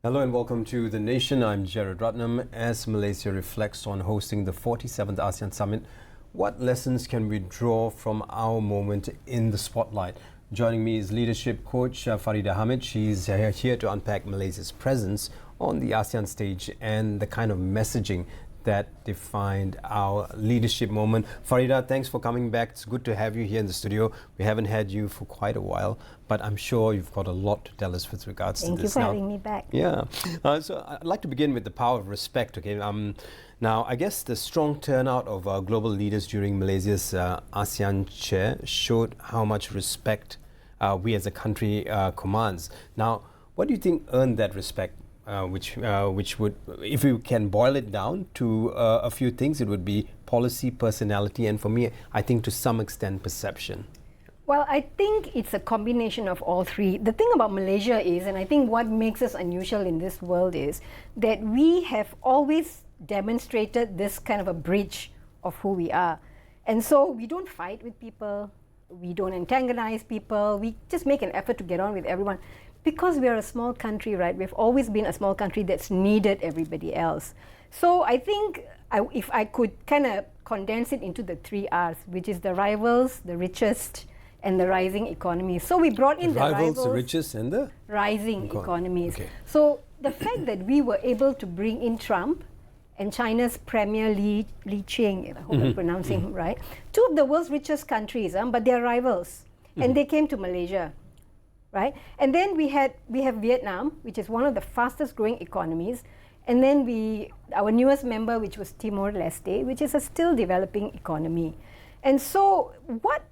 Hello and welcome to The Nation. I'm GERARD RATNAM. As Malaysia reflects on hosting the 47th ASEAN Summit, what lessons can we draw from our moment in the spotlight? Joining me is leadership coach FARIDAH. HAMEED. She's here to unpack Malaysia's presence on the ASEAN stage and the kind of messaging that defined our leadership moment. FARIDAH, thanks for coming back. It's good to have you here in the studio. We haven't had you for quite a while, but I'm sure you've got a lot to tell us with regards to this. Thank you for having me back. Yeah. So I'd like to begin with the power of respect. Okay. Now, I guess the strong turnout of global leaders during Malaysia's ASEAN chair showed how much respect we as a country commands. Now, what do you think earned that respect? Which would, if we can boil it down to a few things, it would be policy, personality, and for me, I think to some extent, perception. Well, I think it's a combination of all three. The thing about Malaysia is, and I think what makes us unusual in this world is that we have always demonstrated this kind of a bridge of who we are. And so we don't fight with people, we don't antagonize people, we just make an effort to get on with everyone. Because we are a small country, right? We've always been a small country that's needed everybody else. So I think if I could kind of condense it into the 3 R's, which is the rivals, the richest, and the rising economies. So we brought in the rivals, the richest, and the rising economies. Okay. So the fact that we were able to bring in Trump and China's Premier Li Qiang, I hope I'm pronouncing him right, two of the world's richest countries, but they're rivals, and they came to Malaysia. Right? And then we have Vietnam, which is one of the fastest growing economies. And then our newest member, which was Timor-Leste, which is a still developing economy. And so what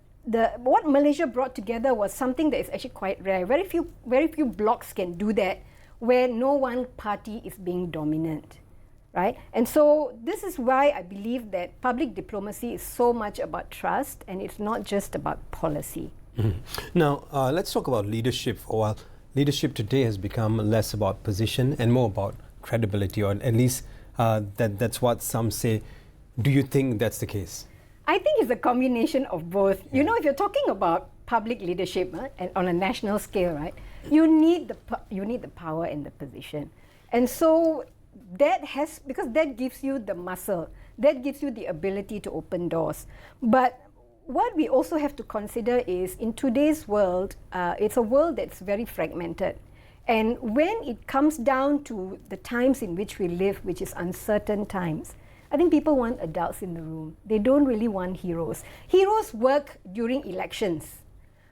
Malaysia brought together was something that is actually quite rare. Very few blocs can do that, where no one party is being dominant. Right? And so this is why I believe that public diplomacy is so much about trust, and it's not just about policy. Now, let's talk about leadership for a while. Leadership today has become less about position and more about credibility, or at least that's what some say. Do you think that's the case? I think it's a combination of both. Yeah. You know, if you're talking about public leadership and on a national scale, right, you need the power and the position. And so because that gives you the muscle, that gives you the ability to open doors. But what we also have to consider is, in today's world, it's a world that's very fragmented. And when it comes down to the times in which we live, which is uncertain times, I think people want adults in the room. They don't really want heroes. Heroes work during elections.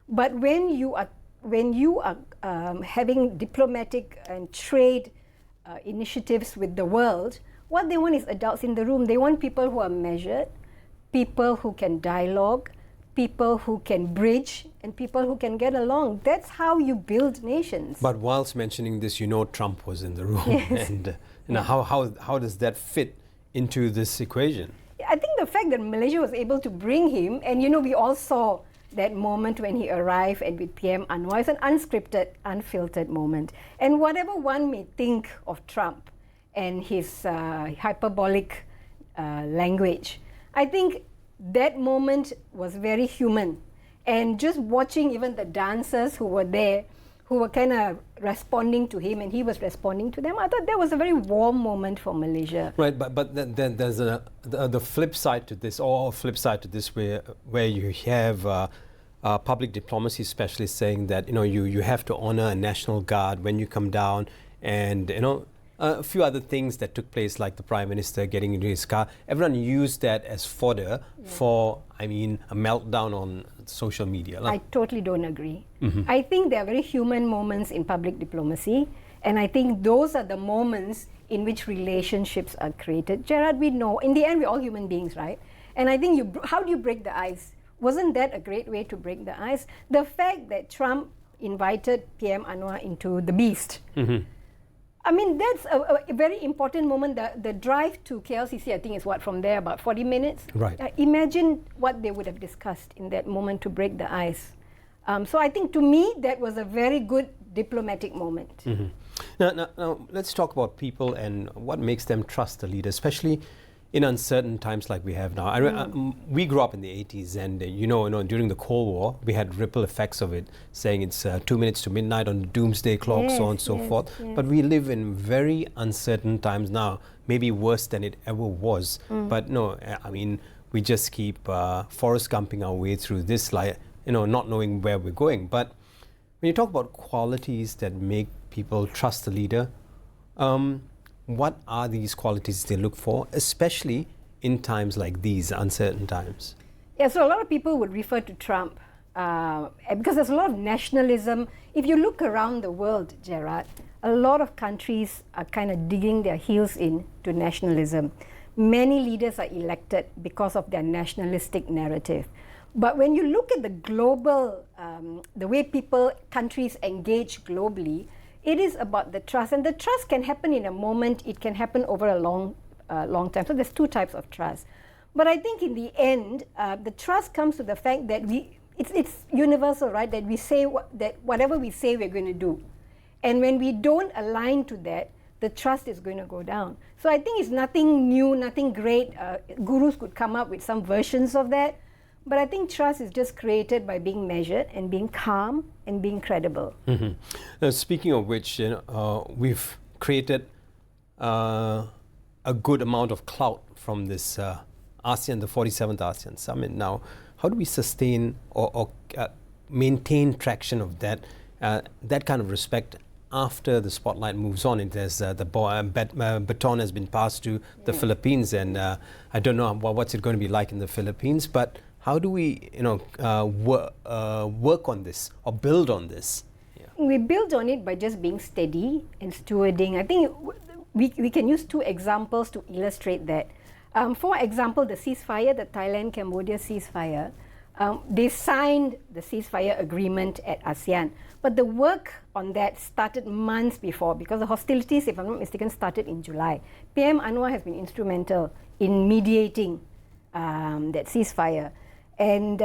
But when you are having diplomatic and trade initiatives with the world, what they want is adults in the room. They want people who are measured, people who can dialogue, people who can bridge, and people who can get along. That's how you build nations. But whilst mentioning this, Trump was in the room. Yes. And how does that fit into this equation? I think the fact that Malaysia was able to bring him, and we all saw that moment when he arrived and with PM Anwar, it's an unscripted, unfiltered moment. And whatever one may think of Trump and his hyperbolic language, I think that moment was very human. And just watching even the dancers who were there, who were kind of responding to him and he was responding to them, I thought that was a very warm moment for Malaysia. Right, but then there's the flip side to this, or flip side to this, where you have public diplomacy specialists saying that you have to honor a national guard when you come down, and a few other things that took place, like the Prime Minister getting into his car. Everyone used that as fodder for, a meltdown on social media. I totally don't agree. I think there are very human moments in public diplomacy, and I think those are the moments in which relationships are created. GERARD, we know, in the end, we're all human beings, right? And I think, how do you break the ice? Wasn't that a great way to break the ice? The fact that Trump invited PM Anwar into the Beast, that's a very important moment. The drive to KLCC, I think, is from there, about 40 minutes. Right. Imagine what they would have discussed in that moment to break the ice. So I think, to me, that was a very good diplomatic moment. Now, let's talk about people and what makes them trust the leader, especially in uncertain times like we have now. We grew up in the 80s, and during the Cold War, we had ripple effects of it, saying it's 2 minutes to midnight on the doomsday clock, so on and so forth. Yes. But we live in very uncertain times now, maybe worse than it ever was. But no, I mean, we just keep Forrest Gumping our way through this, not knowing where we're going. But when you talk about qualities that make people trust the leader, what are these qualities they look for, especially in times like these, uncertain times? Yeah, so a lot of people would refer to Trump because there's a lot of nationalism. If you look around the world, Gerard, a lot of countries are kind of digging their heels into nationalism. Many leaders are elected because of their nationalistic narrative. But when you look at the global, the way countries engage globally, it is about the trust, and the trust can happen in a moment. It can happen over a long time. So there's two types of trust. But I think in the end, the trust comes to the fact that it's universal, right? That we say that whatever we say, we're going to do, and when we don't align to that, the trust is going to go down. So I think it's nothing new, nothing great. Gurus could come up with some versions of that. But I think trust is just created by being measured and being calm and being credible. Now, speaking of which, we've created a good amount of clout from this the 47th ASEAN Summit. Now, how do we sustain or maintain traction of that kind of respect after the spotlight moves on? There's the baton has been passed to the Philippines, and I don't know what's it going to be like in the Philippines, but how do we, work on this or build on this? Yeah. We build on it by just being steady and stewarding. I think we can use two examples to illustrate that. For example, the ceasefire, the Thailand-Cambodia ceasefire, they signed the ceasefire agreement at ASEAN. But the work on that started months before, because the hostilities, if I'm not mistaken, started in July. PM Anwar has been instrumental in mediating that ceasefire. And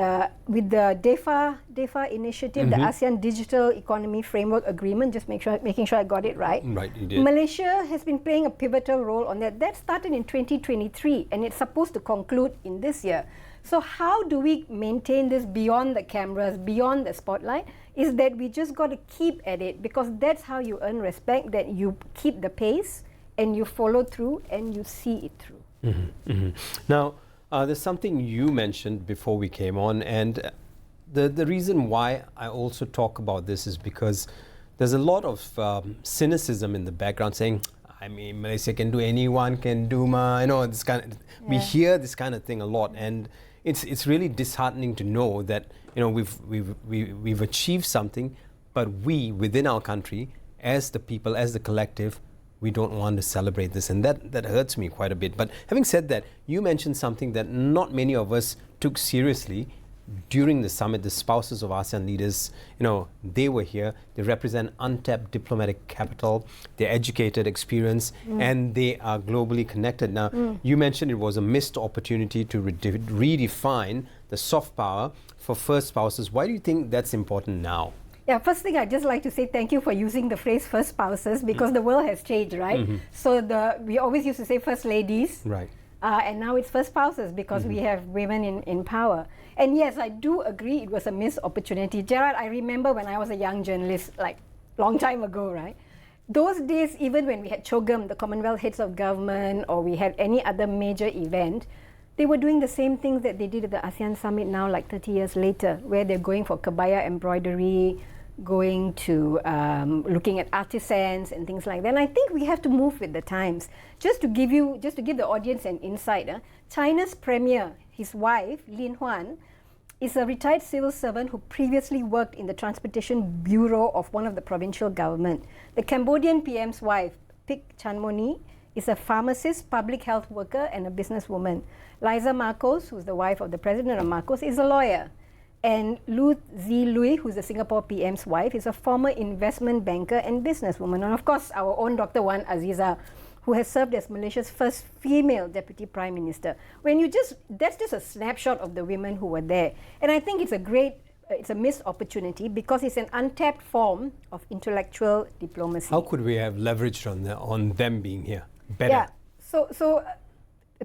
with the DEFA initiative, the ASEAN Digital Economy Framework Agreement, just making sure I got it right. Right, you did. Malaysia has been playing a pivotal role on that. That started in 2023, and it's supposed to conclude in this year. So how do we maintain this beyond the cameras, beyond the spotlight? Is that we just got to keep at it, because that's how you earn respect, that you keep the pace and you follow through and you see it through. Now, there's something you mentioned before we came on, and the reason why I also talk about this is because there's a lot of cynicism in the background saying, I mean, Malaysia can do, anyone can do, this kind of, we hear this kind of thing a lot, and it's really disheartening to know that we've achieved something, but we within our country, as the people, as the collective, we don't want to celebrate this, and that hurts me quite a bit. But having said that, you mentioned something that not many of us took seriously during the summit. The spouses of ASEAN leaders, they were here. They represent untapped diplomatic capital. They're educated, experienced, and they are globally connected. Now, you mentioned it was a missed opportunity to redefine the soft power for first spouses. Why do you think that's important now? Yeah, first thing, I'd just like to say thank you for using the phrase first spouses, because the world has changed, right? So we always used to say first ladies, right? And now it's first spouses, because we have women in power. And yes, I do agree it was a missed opportunity. Gerard, I remember when I was a young journalist, like long time ago, right? Those days, even when we had CHOGM, the Commonwealth Heads of Government, or we had any other major event, they were doing the same things that they did at the ASEAN Summit now, like 30 years later, where they're going for kebaya embroidery, going to looking at artisans and things like that. And I think we have to move with the times. Just to give the audience an insight, China's premier, his wife, Lin Huan, is a retired civil servant who previously worked in the Transportation Bureau of one of the provincial government. The Cambodian PM's wife, Pik Chanmoni, is a pharmacist, public health worker, and a businesswoman. Liza Marcos, who's the wife of the president of Marcos, is a lawyer. And Lu Zilui, who's the Singapore PM's wife, is a former investment banker and businesswoman. And of course, our own Dr. Wan Aziza, who has served as Malaysia's first female deputy prime minister. That's just a snapshot of the women who were there. And I think it's a missed opportunity, because it's an untapped form of intellectual diplomacy. How could we have leveraged on them being here better? Yeah. So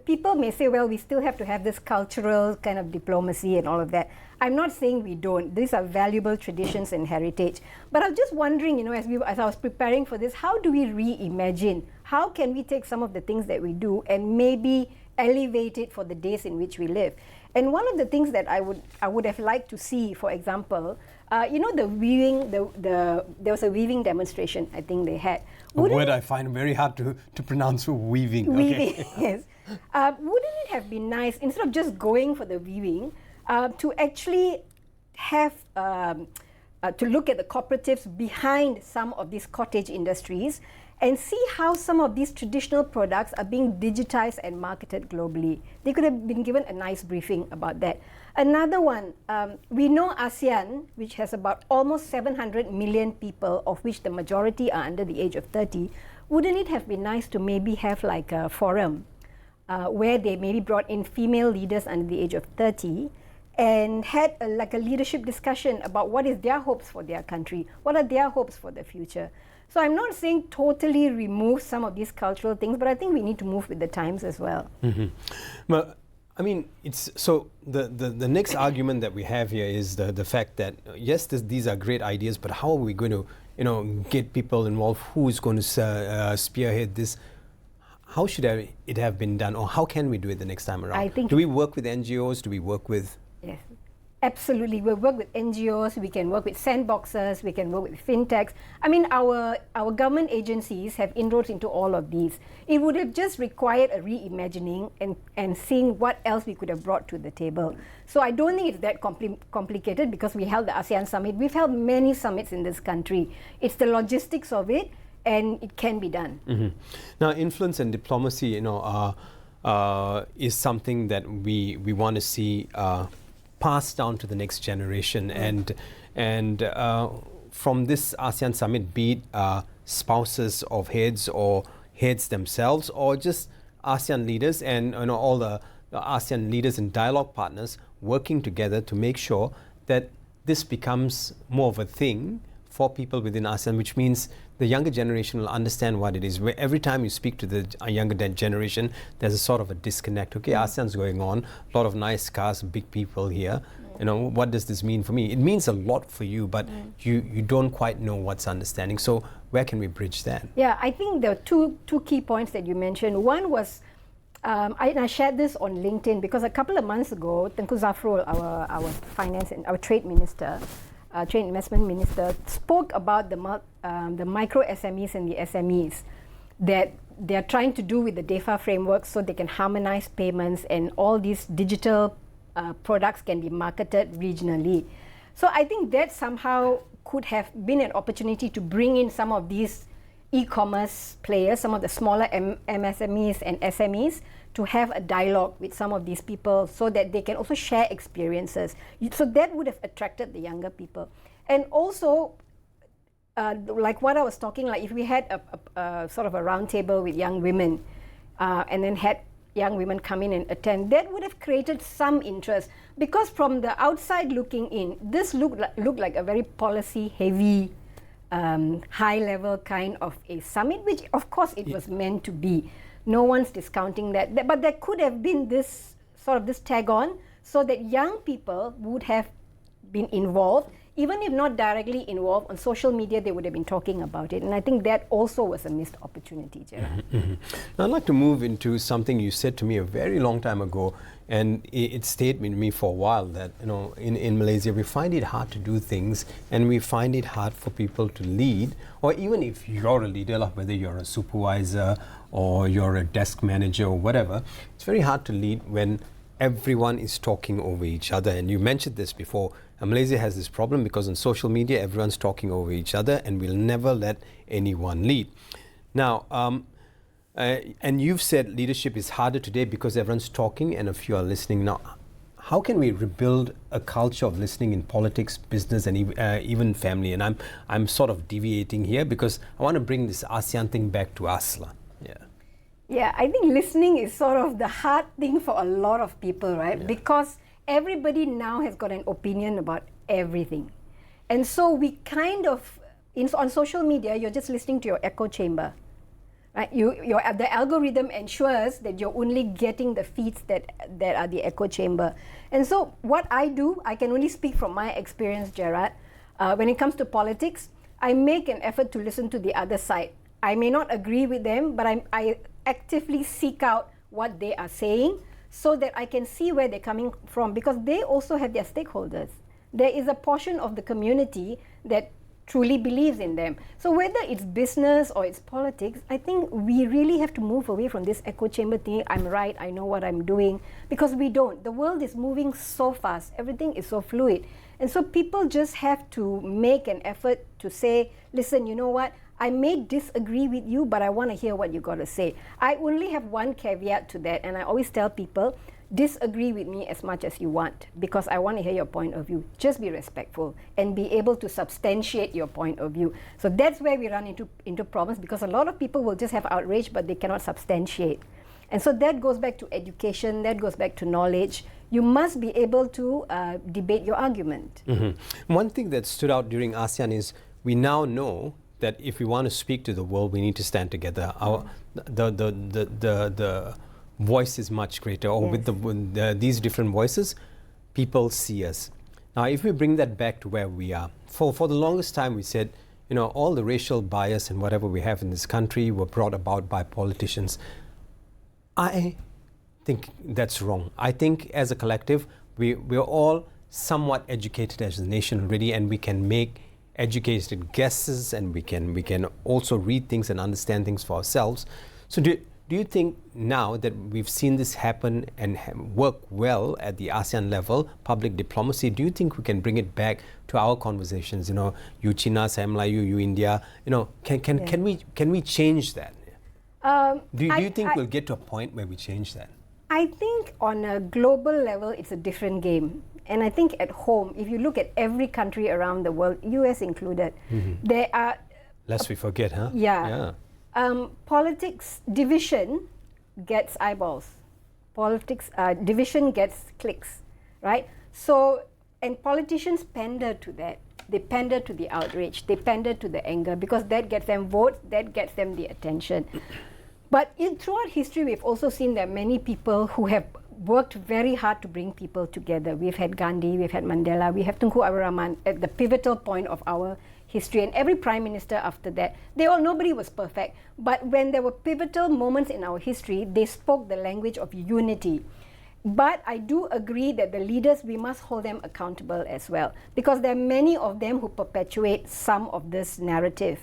people may say, well, we still have to have this cultural kind of diplomacy and all of that. I'm not saying we don't. These are valuable traditions and heritage. But I was just wondering, as I was preparing for this, how do we reimagine? How can we take some of the things that we do and maybe elevate it for the days in which we live? And one of the things that I would have liked to see, for example, the weaving, there was a weaving demonstration I think they had. A word I find very hard to pronounce, weaving. Weaving, okay. Yes. Wouldn't it have been nice, instead of just going for the weaving, to actually have, to look at the cooperatives behind some of these cottage industries and see how some of these traditional products are being digitized and marketed globally. They could have been given a nice briefing about that. Another one, we know ASEAN, which has about almost 700 million people, of which the majority are under the age of 30. Wouldn't it have been nice to maybe have like a forum where they maybe brought in female leaders under the age of 30 and had like a leadership discussion about what is their hopes for their country, what are their hopes for the future. So I'm not saying totally remove some of these cultural things, but I think we need to move with the times as well. Mm-hmm. But I mean, it's so the next argument that we have here is the fact that yes, these are great ideas, but how are we going to get people involved? Who is going to spearhead this? How should it have been done, or how can we do it the next time around? I think, do we work with NGOs? Do we work with? Yes, absolutely. We work with NGOs. We can work with sandboxes. We can work with fintechs. I mean, our government agencies have inroads into all of these. It would have just required a reimagining and seeing what else we could have brought to the table. So I don't think it's that complicated, because we held the ASEAN Summit. We've held many summits in this country. It's the logistics of it, and it can be done. Mm-hmm. Now, influence and diplomacy, is something that we want to see passed down to the next generation, and from this ASEAN Summit, be it spouses of heads or heads themselves, or just ASEAN leaders and all the ASEAN leaders and dialogue partners working together to make sure that this becomes more of a thing for people within ASEAN, which means the younger generation will understand what it is. Where every time you speak to the younger generation, there's a sort of a disconnect. Okay, ASEAN's going on, a lot of nice cars, big people here. What does this mean for me? It means a lot for you, but you don't quite know what's understanding. So where can we bridge that? Yeah, I think there are two key points that you mentioned. One was, I shared this on LinkedIn because a couple of months ago, Tengku Zafrul, our finance and our trade minister, trade investment minister, spoke about the micro SMEs and the SMEs that they're trying to do with the DEFA framework, so they can harmonize payments and all these digital products can be marketed regionally. So I think that somehow could have been an opportunity to bring in some of these e-commerce players, some of the smaller MSMEs and SMEs, to have a dialogue with some of these people so that they can also share experiences. So that would have attracted the younger people. And also, like what I was talking, like if we had a sort of a round table with young women and then had young women come in and attend, that would have created some interest. Because from the outside looking in, this looked like a very policy-heavy, high-level kind of a summit, which of course it was meant to be. No one's discounting that. But there could have been this sort of this tag on so that young people would have been involved. Even if not directly involved, on social media they would have been talking about it. And I think that also was a missed opportunity, Gerard. Mm-hmm. Now, I'd like to move into something you said to me a very long time ago, and it stayed with me for a while, that in Malaysia we find it hard to do things, and we find it hard for people to lead, or even if you're a leader, like whether you're a supervisor or you're a desk manager or whatever, it's very hard to lead when everyone is talking over each other. And you mentioned this before. Malaysia has this problem because on social media everyone's talking over each other, and we'll never let anyone lead. Now, and you've said leadership is harder today because everyone's talking and a few are listening. Now, how can we rebuild a culture of listening in politics, business, and even family? And I'm sort of deviating here because I want to bring this ASEAN thing back to us. Yeah, I think listening is sort of the hard thing for a lot of people, right? Yeah. Because everybody now has got an opinion about everything. And so we kind of, on social media, you're just listening to your echo chamber, Right? The algorithm ensures that you're only getting the feeds that are the echo chamber. And so what I do, I can only speak from my experience, Gerard. When it comes to politics, I make an effort to listen to the other side. I may not agree with them, but I actively seek out what they are saying so that I can see where they're coming from, because they also have their stakeholders. There is a portion of the community that truly believes in them. So whether it's business or it's politics, I think we really have to move away from this echo chamber thing. I'm right, I know what I'm doing, because we don't. The world is moving so fast. Everything is so fluid. And so people just have to make an effort to say, listen, you know what? I may disagree with you, but I want to hear what you got to say. I only have one caveat to that, and I always tell people, disagree with me as much as you want, because I want to hear your point of view. Just be respectful and be able to substantiate your point of view. So that's where we run into problems, because a lot of people will just have outrage, but they cannot substantiate. And so that goes back to education, that goes back to knowledge. You must be able to debate your argument. One thing that stood out during ASEAN is we now know that if we want to speak to the world, we need to stand together. The voice is much greater, or with these different voices, people see us. Now, if we bring that back to where we are, for the longest time we said, you know, all the racial bias and whatever we have in this country were brought about by politicians. I think that's wrong. I think as a collective, we're all somewhat educated as a nation already, and we can make educated guesses, and we can also read things and understand things for ourselves. So do you think now that we've seen this happen and work well at the ASEAN level, public diplomacy, do you think we can bring it back to our conversations? You know, you China, saya Melayu, you India. You know, can we change that? Do you think we'll get to a point where we change that? I think on a global level, it's a different game. And I think at home, if you look at every country around the world, US included, there are... Lest we forget, huh? Yeah. Politics, division gets eyeballs. Politics, division gets clicks, right? So, and politicians pander to that. They pander to the outrage. They pander to the anger, because that gets them votes, that gets them the attention. But throughout history, we've also seen that many people who have worked very hard to bring people together. We've had Gandhi, we've had Mandela, we have Tunku Abdul Rahman at the pivotal point of our history, and every prime minister after that. Nobody was perfect, but when there were pivotal moments in our history, they spoke the language of unity. But I do agree that the leaders, we must hold them accountable as well, because there are many of them who perpetuate some of this narrative.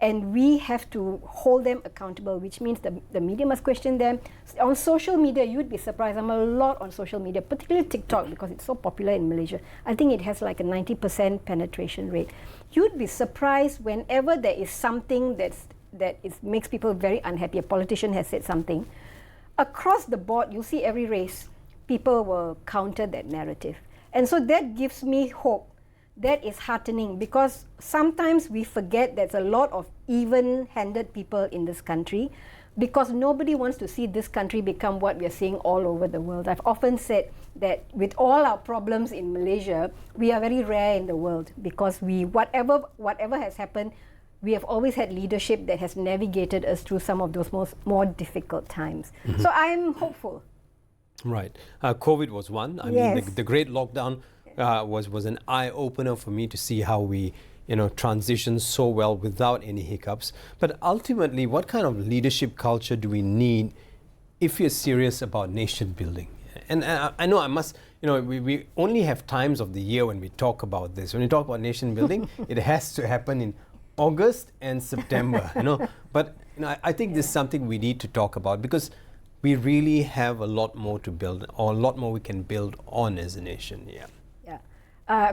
And we have to hold them accountable, which means the media must question them. On social media, you'd be surprised. I'm a lot on social media, particularly TikTok, because it's so popular in Malaysia. I think it has like a 90% penetration rate. You'd be surprised whenever there is something that makes people very unhappy. A politician has said something. Across the board, you'll see every race, people will counter that narrative. And so that gives me hope. That is heartening, because sometimes we forget there's a lot of even-handed people in this country, because nobody wants to see this country become what we're seeing all over the world. I've often said that with all our problems in Malaysia, we are very rare in the world, because whatever has happened, we have always had leadership that has navigated us through some of those more difficult times. So I'm hopeful. Right. COVID was one. I mean, the great lockdown was an eye-opener for me to see how we transition so well without any hiccups. But ultimately, what kind of leadership culture do we need if you're serious about nation building? And I know we only have times of the year when we talk about this. When we talk about nation building, it has to happen in August and September, But I think this is something we need to talk about, because we really have a lot more to build, or a lot more we can build on as a nation.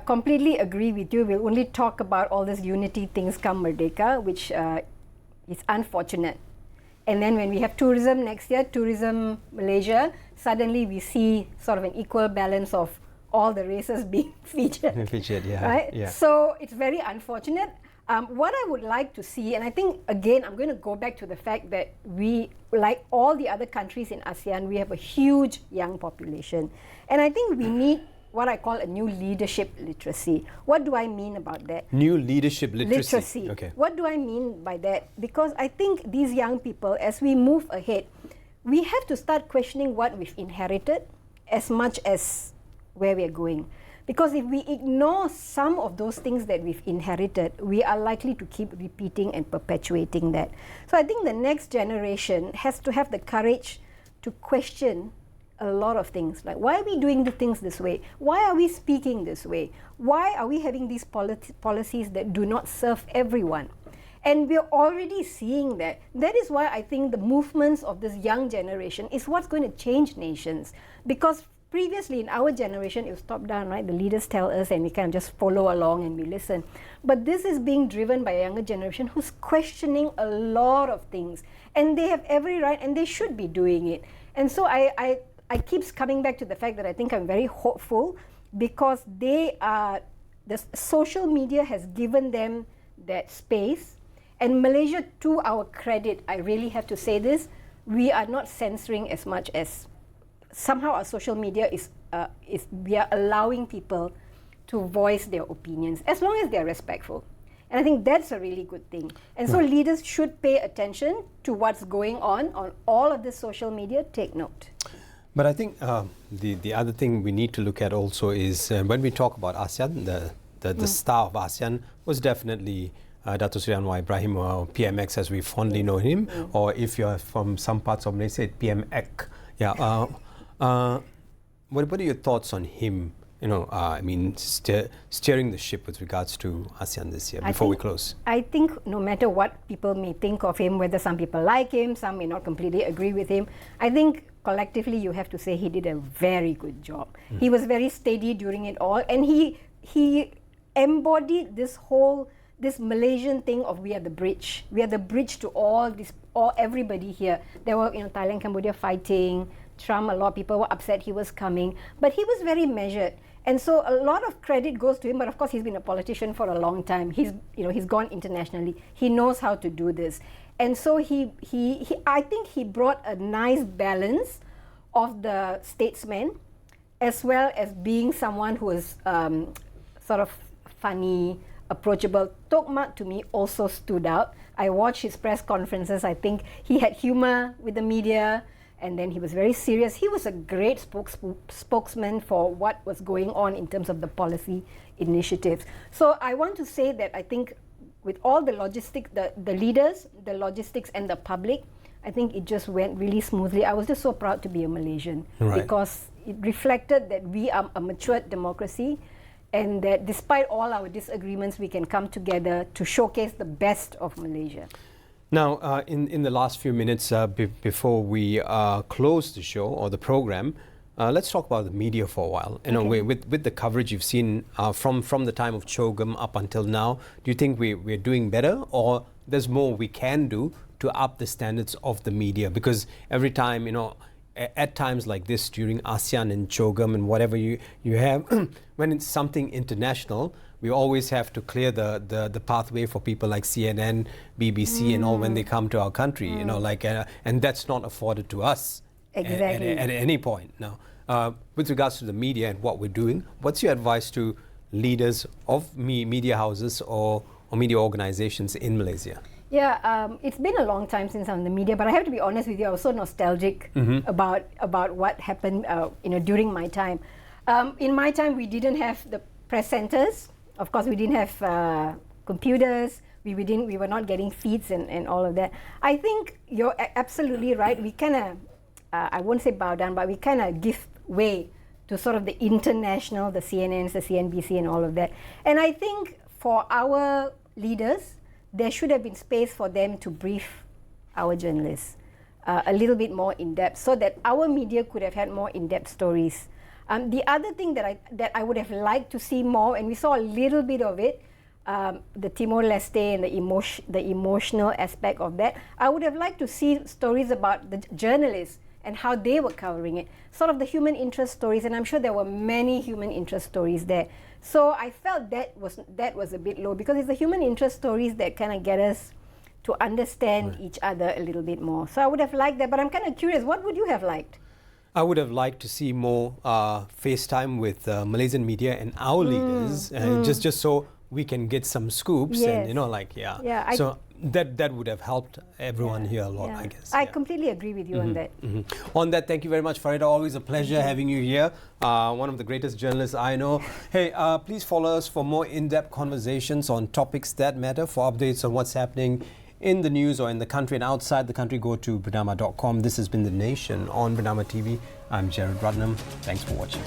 Completely agree with you. We'll only talk about all these unity things come Merdeka, which is unfortunate. And then when we have tourism next year, Tourism Malaysia, suddenly we see sort of an equal balance of all the races being featured. Right? Yeah. So it's very unfortunate. What I would like to see, and I think, again, I'm going to go back to the fact that we, like all the other countries in ASEAN, we have a huge young population. And I think we need what I call a new leadership literacy. What do I mean about that? New leadership literacy. Okay. What do I mean by that? Because I think these young people, as we move ahead, we have to start questioning what we've inherited as much as where we're going. Because if we ignore some of those things that we've inherited, we are likely to keep repeating and perpetuating that. So I think the next generation has to have the courage to question a lot of things, like why are we doing the things this way? Why are we speaking this way? Why are we having these policies that do not serve everyone? And we're already seeing that. That is why I think the movements of this young generation is what's going to change nations. Because previously in our generation, it was top down, right? The leaders tell us and we kind of just follow along and we listen. But this is being driven by a younger generation who's questioning a lot of things. And they have every right and they should be doing it. And so I keep coming back to the fact that I think I'm very hopeful because the social media has given them that space. And Malaysia, to our credit, I really have to say this, we are not censoring as much as somehow our social media is we are allowing people to voice their opinions as long as they're respectful. And I think that's a really good thing. And so leaders should pay attention to what's going on all of this social media. Take note. But I think the other thing we need to look at also is when we talk about ASEAN, the star of ASEAN was definitely Dato Sri Anwar Ibrahim, or PMX as we fondly know him, or if you're from some parts of Malaysia, PMX. Yeah. What are your thoughts on him? You know, I mean, steering the ship with regards to ASEAN this year, before we close. I think no matter what people may think of him, whether some people like him, some may not completely agree with him, I think collectively you have to say he did a very good job. He was very steady during it all, and he embodied this Malaysian thing of we are the bridge. We are the bridge to everybody here. There were, Thailand, Cambodia fighting, Trump, a lot of people were upset he was coming, but he was very measured. And so a lot of credit goes to him, but of course he's been a politician for a long time. He's gone internationally. He knows how to do this. And so I think he brought a nice balance of the statesman as well as being someone who is sort of funny, approachable. Tok Mak to me also stood out. I watched his press conferences. I think he had humor with the media. And then he was very serious. He was a great spokesman for what was going on in terms of the policy initiatives. So I want to say that I think with all the logistics, the leaders, the logistics and the public, I think it just went really smoothly. I was just so proud to be a Malaysian because it reflected that we are a matured democracy and that despite all our disagreements, we can come together to showcase the best of Malaysia. Now, in the last few minutes before we close the show or the program, let's talk about the media for a while. With the coverage you've seen from the time of Chogam up until now, do you think we're doing better, or there's more we can do to up the standards of the media? Because every time, at times like this during ASEAN and Chogam and whatever you have, when it's something international, we always have to clear the pathway for people like CNN, BBC and all when they come to our country, and that's not afforded to us at any point. Now, with regards to the media and what we're doing, what's your advice to leaders of media houses or media organizations in Malaysia? Yeah, it's been a long time since I'm in the media, but I have to be honest with you, I was so nostalgic about what happened during my time. In my time, we didn't have the press centers. Of course, we didn't have computers. We were not getting feeds and all of that. I think you're absolutely right. We kind of, I won't say bow down, but we kind of give way to sort of the international, the CNNs, the CNBC and all of that. And I think for our leaders, there should have been space for them to brief our journalists a little bit more in depth so that our media could have had more in-depth stories. The other thing that I would have liked to see more, and we saw a little bit of it, the Timor-Leste and the emotional aspect of that, I would have liked to see stories about the journalists and how they were covering it, sort of the human interest stories, and I'm sure there were many human interest stories there. So I felt that was a bit low because it's the human interest stories that kind of get us to understand each other a little bit more. So I would have liked that, but I'm kind of curious, what would you have liked? I would have liked to see more FaceTime with Malaysian media and our leaders, just so we can get some scoops and so that would have helped everyone here a lot, I guess. I completely agree with you on that. On that, thank you very much, Faridah. Always a pleasure having you here. One of the greatest journalists I know. Hey, please follow us for more in-depth conversations on topics that matter. For updates on what's happening in the news or in the country and outside the country, go to Bernama.com. This has been The Nation on Bernama TV. I'm Gerard Ratnam. Thanks for watching.